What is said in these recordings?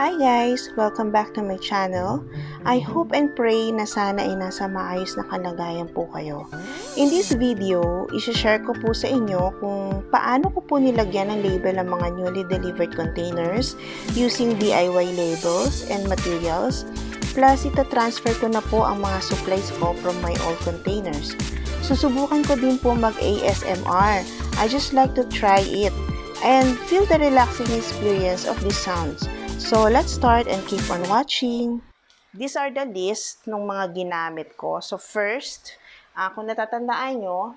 Hi guys! Welcome back to my channel. I hope and pray na sana ay nasa maayos na kalagayan po kayo. In this video, isi-share ko po sa inyo kung paano ko po nilagyan ng label ang mga newly delivered containers using DIY labels and materials. Plus, ita-transfer ko na po ang mga supplies ko from my old containers. Susubukan ko din po mag-ASMR. I just like to try it and feel the relaxing experience of these sounds. So, let's start and keep on watching. These are the list ng mga ginamit ko. So, first, kung natatandaan nyo,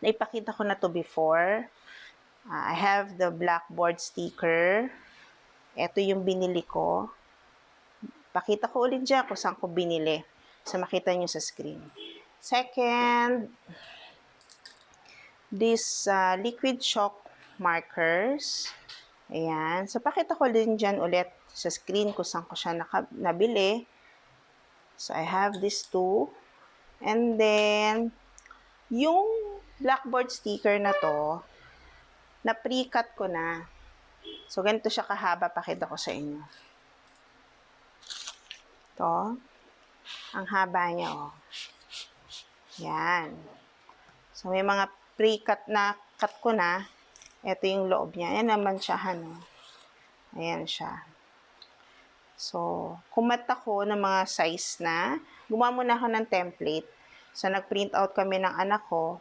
naipakita ko na to before. I have the blackboard sticker. Ito yung binili ko. Pakita ko ulit dyan kung saan ko binili. So, makita nyo sa screen. Second, this liquid chalk markers. Ayan. So, pakita ko din dyan ulit sa screen kung saan ko siya nabili. So, I have these two. And then, yung blackboard sticker na to, na pre-cut ko na. So, ganito siya kahaba. Pakita ko sa inyo. Ito. Ang haba niya, oh. Yan. So, may mga pre-cut na cut ko na. Ito yung loob niya. Ayan naman siya, ano. Ayan siya. So, kumat ako ng mga size na. Gumawa muna ako ng template. So, nag-print out kami ng anak ko.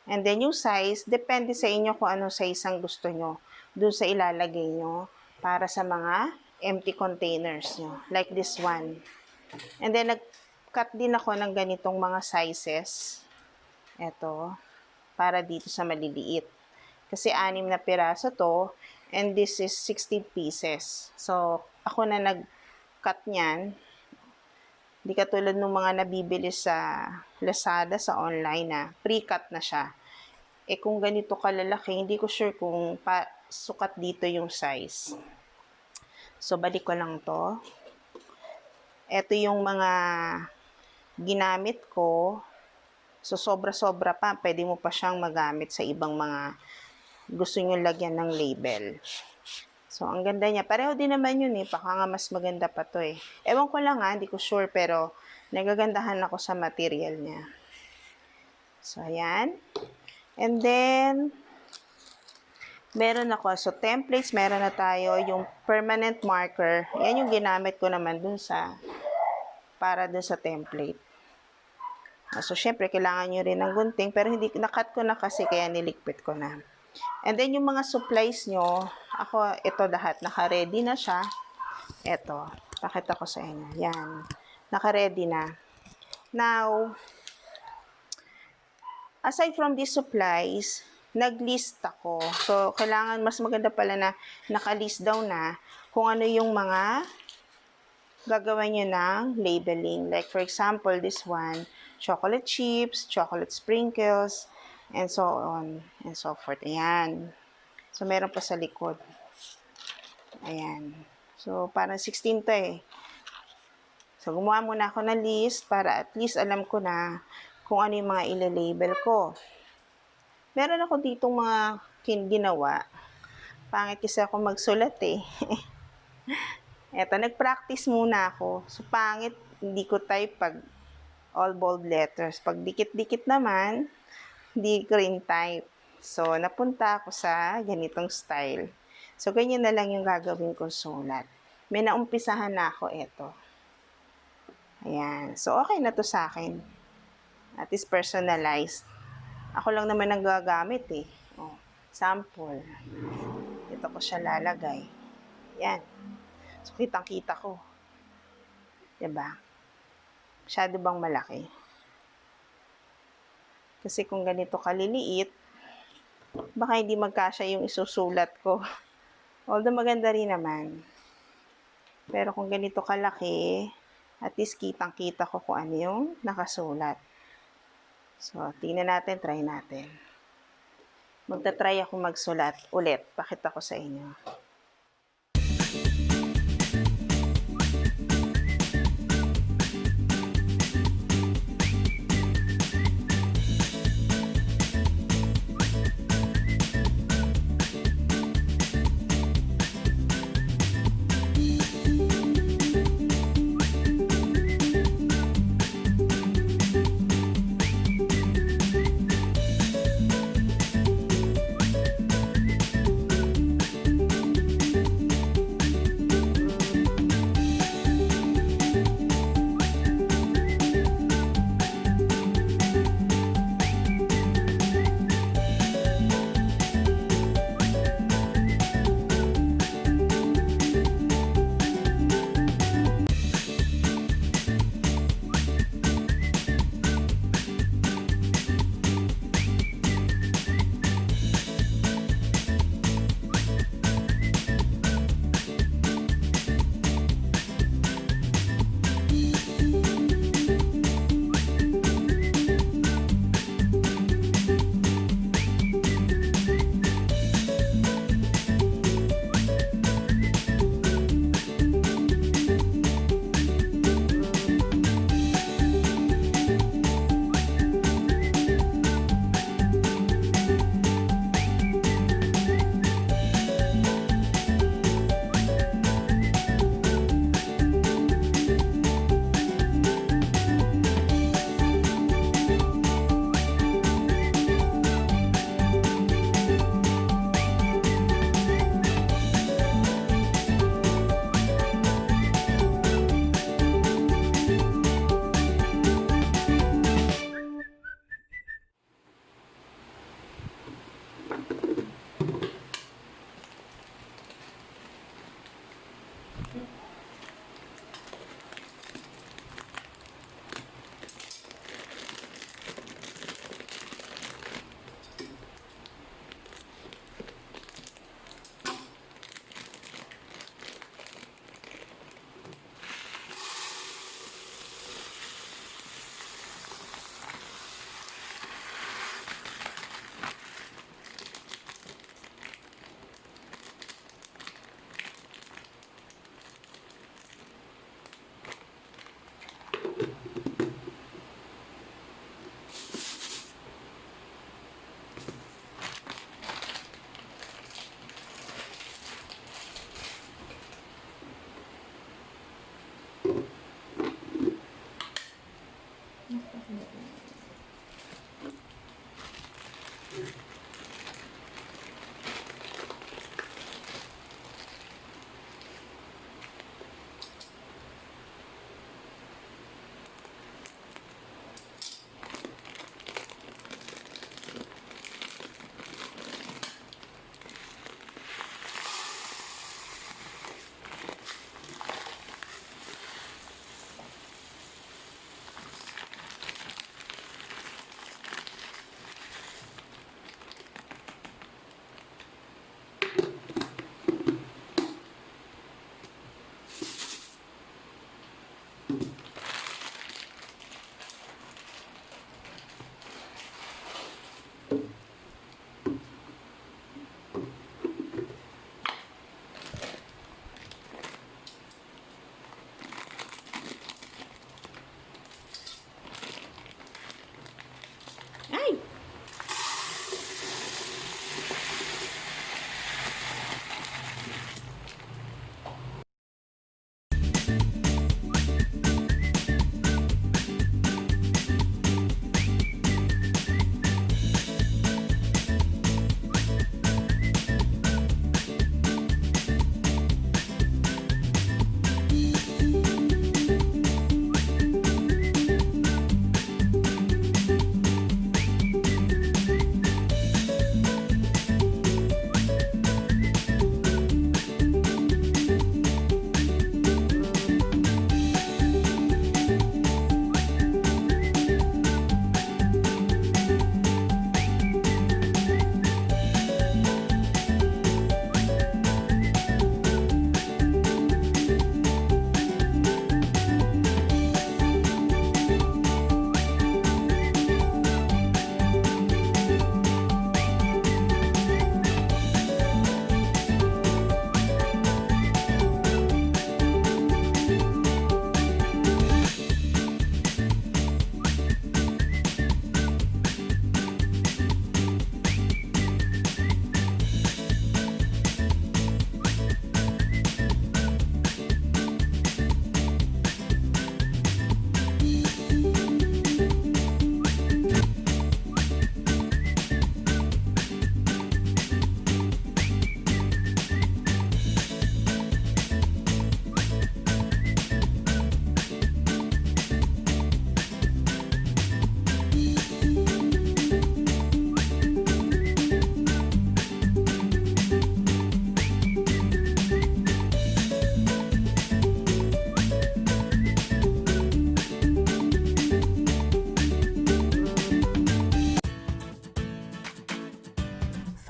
And then, yung size, depende sa inyo kung anong size ang gusto nyo. Doon sa ilalagay nyo para sa mga empty containers nyo. Like this one. And then, nag-cut din ako ng ganitong mga sizes. Ito. Para dito sa maliliit. Kasi 6 na piraso to, and this is 16 pieces. So, ako na nag-cut niyan. Hindi katulad ng mga nabibili sa Lazada, sa online na pre-cut na siya. Eh, kung ganito kalalaki, hindi ko sure kung sukat dito yung size. So, balik ko lang to. Ito yung mga ginamit ko. So, sobra-sobra pa. Pwede mo pa siyang magamit sa ibang mga gusto nyo lagyan ng label. So, ang ganda niya. Pareho din naman yun eh. Baka nga mas maganda pa to eh. Ewan ko lang hindi ko sure, pero nagagandahan ako sa material niya. So, ayan. And then, meron ako. So, templates, meron na tayo. Yung permanent marker. Yan yung ginamit ko naman dun para dun sa template. So, syempre, kailangan nyo rin ng gunting. Pero hindi, nakat ko na kasi, kaya niliquid ko na. And then, yung mga supplies nyo, ako, ito lahat, naka-ready na siya. Ito, pakita ko sa inyo. Yan, naka-ready na. Now, aside from these supplies, nag-list ako. So, kailangan, mas maganda pala na naka-list down na kung ano yung mga gagawin nyo ng labeling. Like, for example, this one, chocolate chips, chocolate sprinkles, and so on, and so forth. Ayan. So, meron pa sa likod. Ayan. So, parang 16 to eh. So, gumawa muna ako ng list para at least alam ko na kung ano yung mga ilalabel ko. Meron ako ditong mga ginawa. Pangit kasi ako magsulat eh. Eto, nag-practice muna ako. So, pangit, hindi ko type pag all bold letters. Pag dikit-dikit naman, hindi ko rin type. So, napunta ako sa ganitong style. So, ganyan na lang yung gagawin kong sulat. May naumpisahan na ako ito. Ayan. So, okay na to sa akin. At least personalized. Ako lang naman ang gagamit eh. Oh, sample. Ito ko siya lalagay. Ayan. So, kitang-kita ko. Diba? Masyado bang malaki? Kasi kung ganito kaliliit, baka hindi magkasya yung isusulat ko. Although maganda rin naman. Pero kung ganito kalaki, at least kitang-kita ko kung ano yung nakasulat. So, tingnan natin, try natin. Magta-try ako magsulat ulit. Pakita ko sa inyo.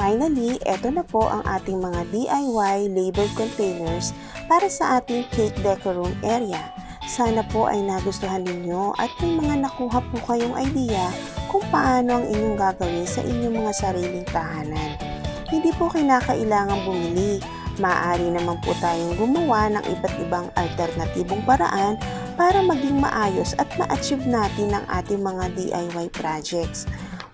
Finally, eto na po ang ating mga DIY labeled containers para sa ating cake decor room area. Sana po ay nagustuhan ninyo at may mga nakuha po kayong idea kung paano ang inyong gagawin sa inyong mga sariling tahanan. Hindi po kinakailangan bumili. Maaari naman po tayong gumawa ng iba't ibang alternatibong paraan para maging maayos at ma-achieve natin ang ating mga DIY projects.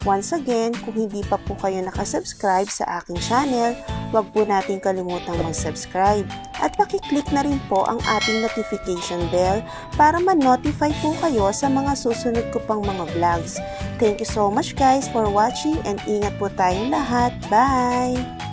Once again, kung hindi pa po kayo nakasubscribe sa aking channel, huwag po natin kalimutang mag-subscribe at pakiclick na rin po ang ating notification bell para ma-notify po kayo sa mga susunod ko pang mga vlogs. Thank you so much guys for watching and ingat po tayong lahat. Bye!